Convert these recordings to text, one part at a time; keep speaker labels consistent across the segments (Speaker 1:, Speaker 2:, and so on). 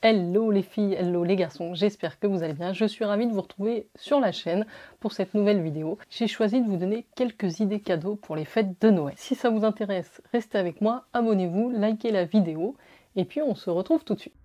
Speaker 1: Hello les filles, hello les garçons, j'espère que vous allez bien. Je suis ravie de vous retrouver sur la chaîne pour cette nouvelle vidéo. J'ai choisi de vous donner quelques idées cadeaux pour les fêtes de Noël. Si ça vous intéresse, restez avec moi, abonnez-vous, likez la vidéo et puis on se retrouve tout de suite.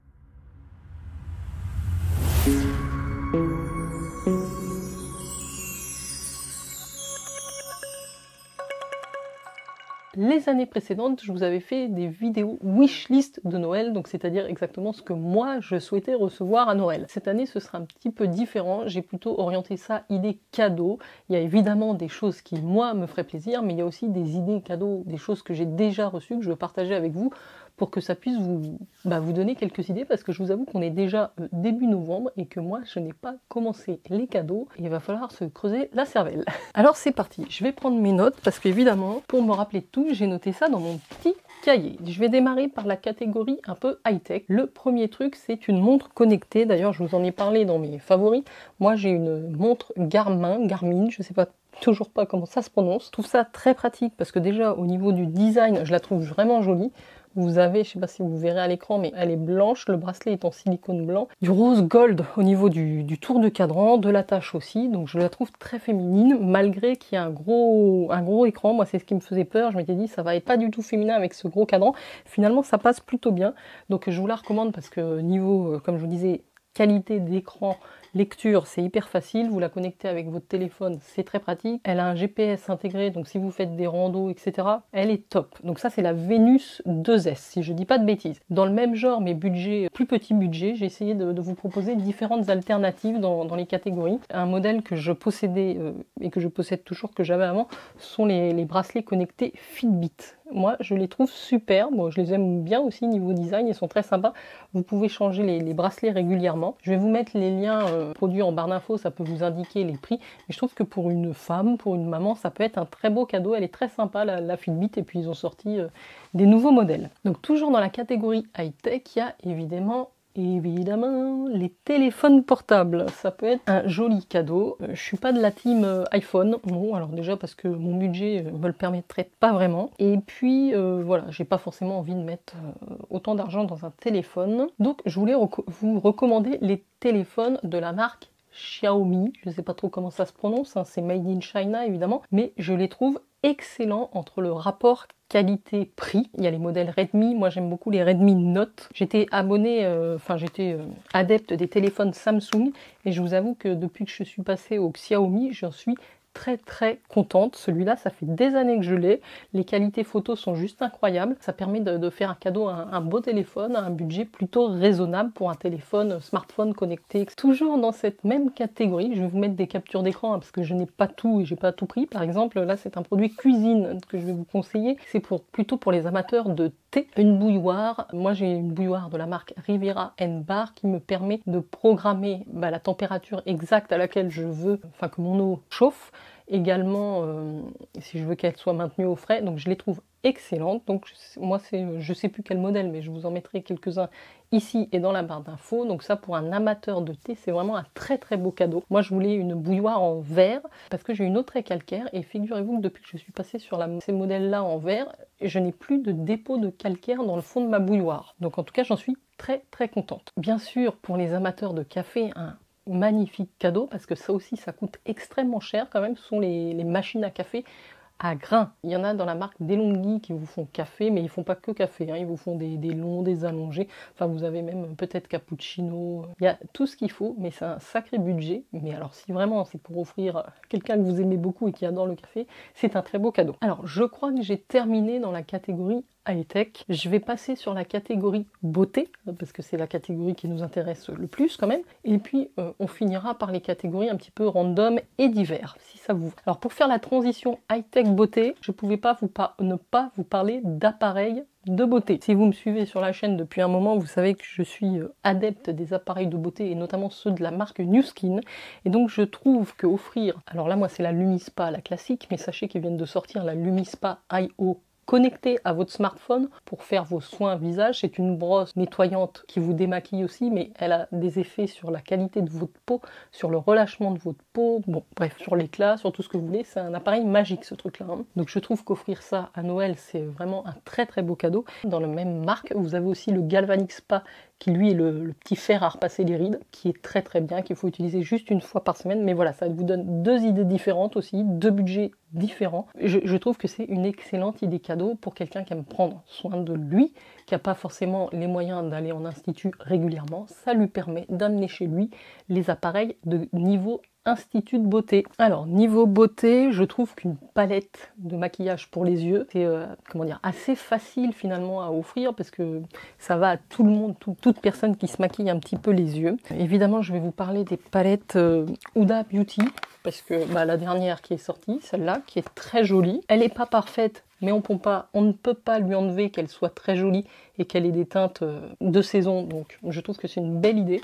Speaker 1: Les années précédentes, je vous avais fait des vidéos wishlist de Noël, donc c'est-à-dire exactement ce que moi je souhaitais recevoir à Noël. Cette année, ce sera un petit peu différent, j'ai plutôt orienté ça idées cadeaux. Il y a évidemment des choses qui, moi, me feraient plaisir, mais il y a aussi des idées cadeaux, des choses que j'ai déjà reçues, que je veux partager avec vous, pour que ça puisse vous donner quelques idées, parce que je vous avoue qu'on est déjà début novembre et que moi je n'ai pas commencé les cadeaux et il va falloir se creuser la cervelle. Alors c'est parti, je vais prendre mes notes parce qu'évidemment pour me rappeler de tout, j'ai noté ça dans mon petit cahier. Je vais démarrer par la catégorie un peu high-tech. Le premier truc, c'est une montre connectée. D'ailleurs, je vous en ai parlé dans mes favoris. Moi, j'ai une montre Garmin, je sais pas toujours pas comment ça se prononce. Je trouve ça très pratique parce que déjà au niveau du design, je la trouve vraiment jolie. Vous avez, je sais pas si vous verrez à l'écran, mais elle est blanche, le bracelet est en silicone blanc, du rose gold au niveau du tour de cadran, de l'attache aussi, donc je la trouve très féminine, malgré qu'il y a un gros écran. Moi c'est ce qui me faisait peur, je m'étais dit ça va être pas du tout féminin avec ce gros cadran. Finalement ça passe plutôt bien, donc je vous la recommande parce que niveau, comme je vous disais, qualité d'écran, lecture, c'est hyper facile, vous la connectez avec votre téléphone, c'est très pratique. Elle a un GPS intégré, donc si vous faites des randos, etc., elle est top. Donc ça, c'est la Venus 2S, si je dis pas de bêtises. Dans le même genre, mais budget, plus petit budget, j'ai essayé de vous proposer différentes alternatives dans les catégories. Un modèle que je possédais et que je possède toujours, que j'avais avant, sont les bracelets connectés Fitbit. Moi, je les trouve super. Bon, je les aime bien aussi niveau design, ils sont très sympas. Vous pouvez changer les bracelets régulièrement. Je vais vous mettre les liens produits en barre d'infos, ça peut vous indiquer les prix. Mais je trouve que pour une femme, pour une maman, ça peut être un très beau cadeau. Elle est très sympa, la Fitbit, et puis ils ont sorti des nouveaux modèles. Donc toujours dans la catégorie high-tech, il y a évidemment les téléphones portables. Ça peut être un joli cadeau. Je suis pas de la team iPhone, bon, alors déjà parce que mon budget me le permettrait pas vraiment, et puis voilà, j'ai pas forcément envie de mettre autant d'argent dans un téléphone. Donc je voulais vous recommander les téléphones de la marque Xiaomi. Je sais pas trop comment ça se prononce, hein, c'est made in China évidemment, mais je les trouve excellents entre le rapport qualité-prix. Il y a les modèles Redmi, moi j'aime beaucoup les Redmi Note. J'étais abonnée, adepte des téléphones Samsung, et je vous avoue que depuis que je suis passée au Xiaomi, j'en suis très contente. Celui-là, ça fait des années que je l'ai. Les qualités photos sont juste incroyables. Ça permet de faire un cadeau, un beau téléphone, à un budget plutôt raisonnable pour un téléphone, smartphone connecté. Toujours dans cette même catégorie, je vais vous mettre des captures d'écran, hein, parce que je n'ai pas tout et j'ai pas tout pris. Par exemple, là, c'est un produit cuisine que je vais vous conseiller. C'est plutôt pour les amateurs de thé. Une bouilloire. Moi, j'ai une bouilloire de la marque Rivera Bar qui me permet de programmer la température exacte à laquelle je veux, que mon eau chauffe. Également, si je veux qu'elle soit maintenue au frais, donc je les trouve excellentes. Donc moi, je sais plus quel modèle, mais je vous en mettrai quelques-uns ici et dans la barre d'infos. Donc ça, pour un amateur de thé, c'est vraiment un très beau cadeau. Moi, je voulais une bouilloire en verre parce que j'ai une eau très calcaire, et figurez-vous que depuis que je suis passée sur ces modèles-là en verre, je n'ai plus de dépôt de calcaire dans le fond de ma bouilloire. Donc en tout cas, j'en suis très contente. Bien sûr, pour les amateurs de café, un magnifique cadeau, parce que ça aussi ça coûte extrêmement cher quand même, ce sont les machines à café à grains. Il y en a dans la marque DeLonghi qui vous font café, mais ils font pas que café, hein. Ils vous font des longs, des allongés, enfin vous avez même peut-être cappuccino, il y a tout ce qu'il faut, mais c'est un sacré budget. Mais alors si vraiment c'est pour offrir à quelqu'un que vous aimez beaucoup et qui adore le café, c'est un très beau cadeau. Alors je crois que j'ai terminé dans la catégorie high-tech. Je vais passer sur la catégorie beauté, parce que c'est la catégorie qui nous intéresse le plus quand même, et puis on finira par les catégories un petit peu random et divers, si ça vous va. Alors pour faire la transition high-tech beauté, je pouvais pas ne pas vous parler d'appareils de beauté. Si vous me suivez sur la chaîne depuis un moment, vous savez que je suis adepte des appareils de beauté, et notamment ceux de la marque New Skin, et donc je trouve que offrir, alors là moi c'est la LumiSpa, la classique, mais sachez qu'ils viennent de sortir la LumiSpa IO connectée à votre smartphone pour faire vos soins visage. C'est une brosse nettoyante qui vous démaquille aussi, mais elle a des effets sur la qualité de votre peau, sur le relâchement de votre peau, bon bref, sur l'éclat, sur tout ce que vous voulez. C'est un appareil magique ce truc-là, hein. Donc je trouve qu'offrir ça à Noël, c'est vraiment un très beau cadeau. Dans la même marque, vous avez aussi le Galvanic Spa qui lui est le petit fer à repasser les rides, qui est très très bien, qu'il faut utiliser juste une fois par semaine. Mais voilà, ça vous donne deux idées différentes aussi, deux budgets différents. Je trouve que c'est une excellente idée cadeau pour quelqu'un qui aime prendre soin de lui, qui n'a pas forcément les moyens d'aller en institut régulièrement. Ça lui permet d'amener chez lui les appareils de niveau institut de beauté. Alors niveau beauté, je trouve qu'une palette de maquillage pour les yeux, c'est comment dire, assez facile finalement à offrir parce que ça va à tout le monde, toute personne qui se maquille un petit peu les yeux. Évidemment, je vais vous parler des palettes Huda Beauty parce que la dernière qui est sortie, celle-là, qui est très jolie. Elle n'est pas parfaite, mais on ne peut pas lui enlever qu'elle soit très jolie et qu'elle ait des teintes de saison. Donc je trouve que c'est une belle idée.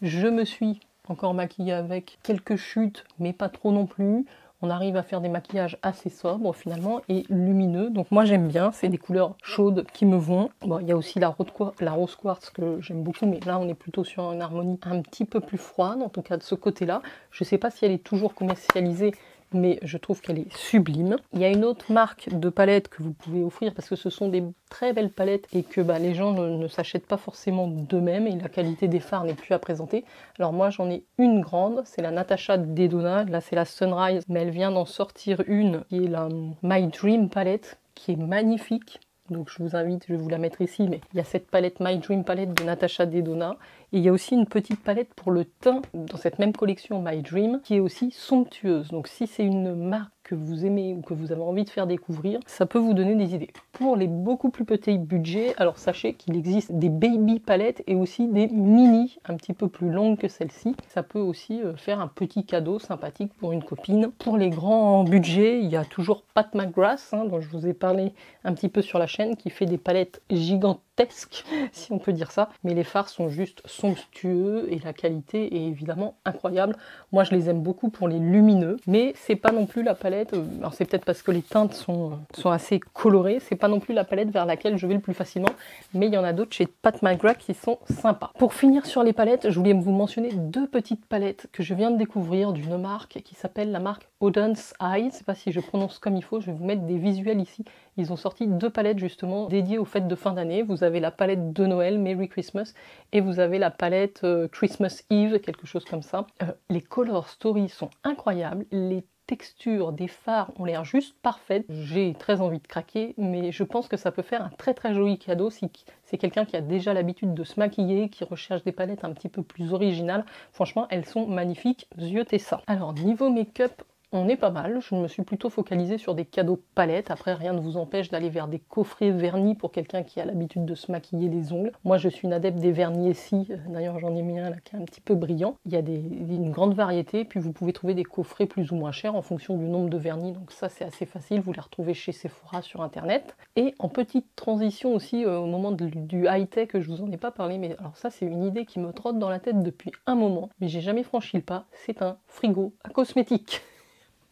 Speaker 1: Je me suis encore maquillée avec quelques chutes, mais pas trop non plus. On arrive à faire des maquillages assez sobres finalement et lumineux. Donc moi j'aime bien, c'est des couleurs chaudes qui me vont. Bon, il y a aussi la rose quartz que j'aime beaucoup, mais là on est plutôt sur une harmonie un petit peu plus froide, en tout cas de ce côté-là. Je ne sais pas si elle est toujours commercialisée, mais je trouve qu'elle est sublime. Il y a une autre marque de palettes que vous pouvez offrir parce que ce sont des très belles palettes et que les gens ne s'achètent pas forcément d'eux-mêmes et la qualité des fards n'est plus à présenter. Alors moi j'en ai une grande, c'est la Natasha Denona, là c'est la Sunrise, mais elle vient d'en sortir une qui est la My Dream palette qui est magnifique. Donc je vous invite, je vais vous la mettre ici, mais il y a cette palette My Dream palette de Natasha Denona. Et il y a aussi une petite palette pour le teint dans cette même collection My Dream qui est aussi somptueuse. Donc si c'est une marque que vous aimez ou que vous avez envie de faire découvrir, ça peut vous donner des idées. Pour les beaucoup plus petits budgets, alors sachez qu'il existe des baby palettes et aussi des mini, un petit peu plus longues que celle-ci. Ça peut aussi faire un petit cadeau sympathique pour une copine. Pour les grands budgets, il y a toujours Pat McGrath, dont je vous ai parlé un petit peu sur la chaîne, qui fait des palettes gigantesques, si on peut dire ça. Mais les fards sont juste somptueux et la qualité est évidemment incroyable. Moi, je les aime beaucoup pour les lumineux, mais c'est pas non plus la palette. Alors c'est peut-être parce que les teintes sont assez colorées, c'est pas non plus la palette vers laquelle je vais le plus facilement, mais il y en a d'autres chez Pat McGrath qui sont sympas. Pour finir sur les palettes, je voulais vous mentionner deux petites palettes que je viens de découvrir d'une marque qui s'appelle la marque Auden's Eyes. Je sais pas si je prononce comme il faut, je vais vous mettre des visuels ici. Ils ont sorti deux palettes justement dédiées aux fêtes de fin d'année. Vous avez la palette de Noël, Merry Christmas, et vous avez la palette Christmas Eve, quelque chose comme ça. Les color stories sont incroyables, les textures des fards ont l'air juste parfaites. J'ai très envie de craquer, mais je pense que ça peut faire un très très joli cadeau si c'est quelqu'un qui a déjà l'habitude de se maquiller, qui recherche des palettes un petit peu plus originales. Franchement, elles sont magnifiques, ziottez ça. Alors, niveau make-up, on est pas mal. Je me suis plutôt focalisée sur des cadeaux palettes. Après, rien ne vous empêche d'aller vers des coffrets vernis pour quelqu'un qui a l'habitude de se maquiller les ongles. Moi, je suis une adepte des vernis ici. D'ailleurs, j'en ai mis un là qui est un petit peu brillant. Il y a une grande variété. Puis, vous pouvez trouver des coffrets plus ou moins chers en fonction du nombre de vernis. Donc ça, c'est assez facile. Vous les retrouvez chez Sephora sur Internet. Et en petite transition aussi, au moment du high-tech, je vous en ai pas parlé. Mais alors ça, c'est une idée qui me trotte dans la tête depuis un moment. Mais j'ai jamais franchi le pas. C'est un frigo à cosmétiques.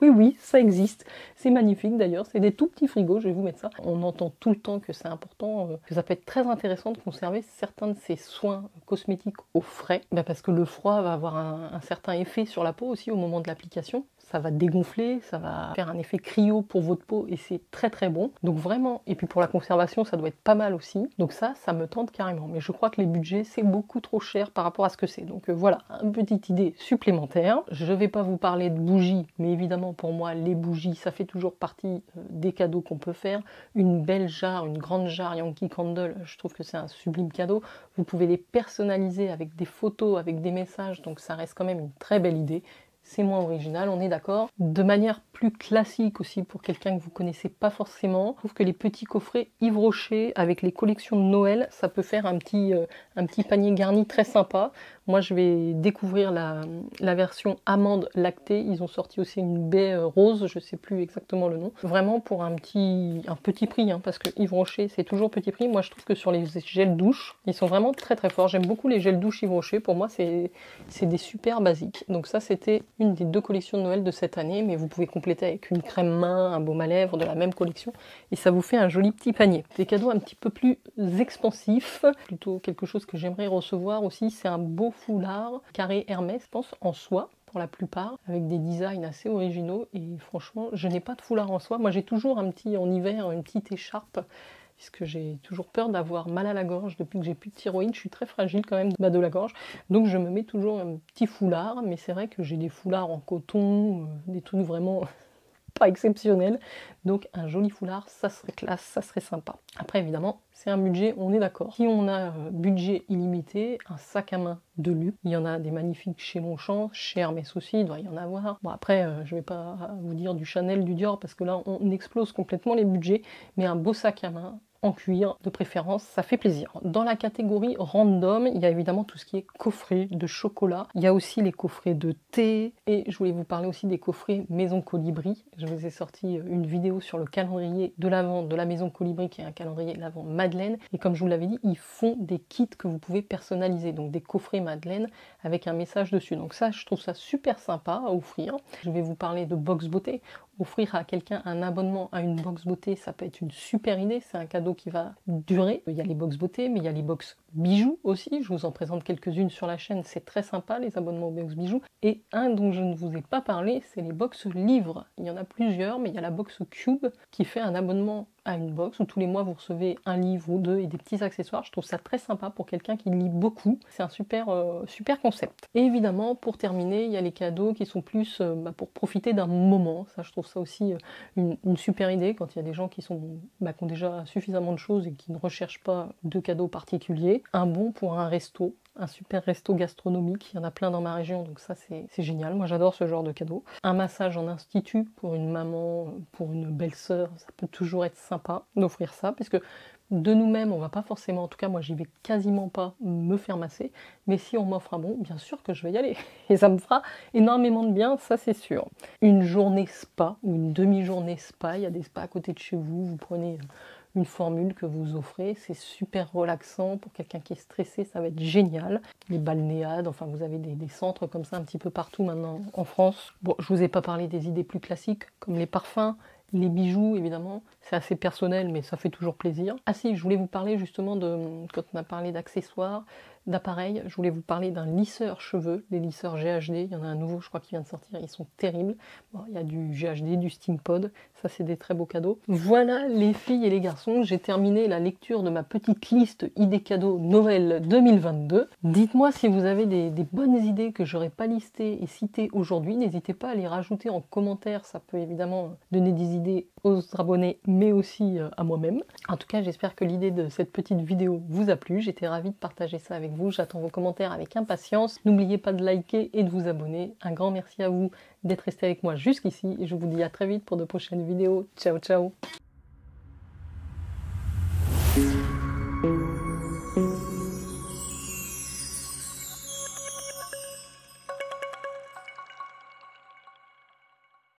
Speaker 1: Oui, ça existe. C'est magnifique d'ailleurs. C'est des tout petits frigos, je vais vous mettre ça. On entend tout le temps que c'est important, que ça peut être très intéressant de conserver certains de ces soins cosmétiques au frais. Parce que le froid va avoir un certain effet sur la peau aussi au moment de l'application. Ça va dégonfler, ça va faire un effet cryo pour votre peau et c'est très très bon. Donc vraiment, et puis pour la conservation, ça doit être pas mal aussi. Donc ça me tente carrément. Mais je crois que les budgets, c'est beaucoup trop cher par rapport à ce que c'est. Donc voilà, une petite idée supplémentaire. Je vais pas vous parler de bougies, mais évidemment pour moi, les bougies, ça fait toujours partie des cadeaux qu'on peut faire. Une belle jarre, une grande jarre Yankee Candle, je trouve que c'est un sublime cadeau. Vous pouvez les personnaliser avec des photos, avec des messages, donc ça reste quand même une très belle idée. C'est moins original, on est d'accord. De manière plus classique aussi, pour quelqu'un que vous connaissez pas forcément, je trouve que les petits coffrets Yves Rocher avec les collections de Noël, ça peut faire un petit panier garni très sympa. Moi, je vais découvrir la version amande lactée. Ils ont sorti aussi une baie rose, je sais plus exactement le nom. Vraiment pour un petit prix, parce que Yves Rocher, c'est toujours petit prix. Moi, je trouve que sur les gels douche, ils sont vraiment très très forts. J'aime beaucoup les gels douche Yves Rocher. Pour moi, c'est des super basiques. Donc ça, c'était une des deux collections de Noël de cette année, mais vous pouvez compléter avec une crème main, un baume à lèvres de la même collection, et ça vous fait un joli petit panier. Des cadeaux un petit peu plus expansifs, plutôt quelque chose que j'aimerais recevoir aussi, c'est un beau foulard carré Hermès, je pense, en soie pour la plupart, avec des designs assez originaux, et franchement, je n'ai pas de foulard en soie. Moi, j'ai toujours un petit, en hiver, une petite écharpe puisque j'ai toujours peur d'avoir mal à la gorge. Depuis que j'ai plus de thyroïde, je suis très fragile quand même de la gorge. Donc je me mets toujours un petit foulard, mais c'est vrai que j'ai des foulards en coton, des trucs vraiment pas exceptionnels. Donc un joli foulard, ça serait classe, ça serait sympa. Après évidemment, c'est un budget, on est d'accord. Si on a budget illimité, un sac à main de luxe, il y en a des magnifiques chez Longchamp, chez Hermès aussi, il doit y en avoir. Bon après, je vais pas vous dire du Chanel, du Dior, parce que là on explose complètement les budgets, mais un beau sac à main, en cuir de préférence, ça fait plaisir. Dans la catégorie random, il y a évidemment tout ce qui est coffret de chocolat. Il y a aussi les coffrets de thé. Et je voulais vous parler aussi des coffrets Maison Colibri. Je vous ai sorti une vidéo sur le calendrier de l'Avent de la Maison Colibri, qui est un calendrier l'Avent Madeleine. Et comme je vous l'avais dit, ils font des kits que vous pouvez personnaliser. Donc des coffrets Madeleine avec un message dessus. Donc ça, je trouve ça super sympa à offrir. Je vais vous parler de Box Beauté. Offrir à quelqu'un un abonnement à une box beauté, ça peut être une super idée, c'est un cadeau qui va durer. Il y a les box beauté, mais il y a les box bijoux aussi, je vous en présente quelques-unes sur la chaîne, c'est très sympa les abonnements aux box bijoux. Et un dont je ne vous ai pas parlé, c'est les box livres. Il y en a plusieurs, mais il y a la box Cube qui fait un abonnement à une box où tous les mois vous recevez un livre ou deux et des petits accessoires. Je trouve ça très sympa pour quelqu'un qui lit beaucoup. C'est un super concept. Et évidemment, pour terminer, il y a les cadeaux qui sont plus pour profiter d'un moment. Ça, je trouve ça aussi une super idée quand il y a des gens qui ont déjà suffisamment de choses et qui ne recherchent pas de cadeaux particuliers. Un bon pour un resto. Un super resto gastronomique, il y en a plein dans ma région, donc ça c'est génial, moi j'adore ce genre de cadeau. Un massage en institut pour une maman, pour une belle-sœur, ça peut toujours être sympa d'offrir ça, puisque de nous-mêmes, on va pas forcément, en tout cas moi j'y vais quasiment pas me faire masser, mais si on m'offre un bon, bien sûr que je vais y aller, et ça me fera énormément de bien, ça c'est sûr. Une journée spa, ou une demi-journée spa, il y a des spas à côté de chez vous, vous prenez une formule que vous offrez, c'est super relaxant pour quelqu'un qui est stressé, ça va être génial. Les balnéades, enfin vous avez des centres comme ça un petit peu partout maintenant en France. Bon, je vous ai pas parlé des idées plus classiques comme les parfums, les bijoux évidemment, c'est assez personnel mais ça fait toujours plaisir. Ah si, je voulais vous parler justement quand on a parlé d'accessoires, d'appareils, je voulais vous parler d'un lisseur cheveux, les lisseurs GHD, il y en a un nouveau je crois qui vient de sortir, ils sont terribles. Bon, il y a du GHD, du Steampod, ça c'est des très beaux cadeaux. Voilà les filles et les garçons, j'ai terminé la lecture de ma petite liste idées cadeaux Noël 2022. Dites-moi si vous avez des bonnes idées que j'aurais pas listées et citées aujourd'hui, n'hésitez pas à les rajouter en commentaire, ça peut évidemment donner des idées aux abonnés mais aussi à moi-même. En tout cas j'espère que l'idée de cette petite vidéo vous a plu, j'étais ravie de partager ça avec vous, j'attends vos commentaires avec impatience. N'oubliez pas de liker et de vous abonner. Un grand merci à vous d'être resté avec moi jusqu'ici et je vous dis à très vite pour de prochaines vidéos. Ciao ciao.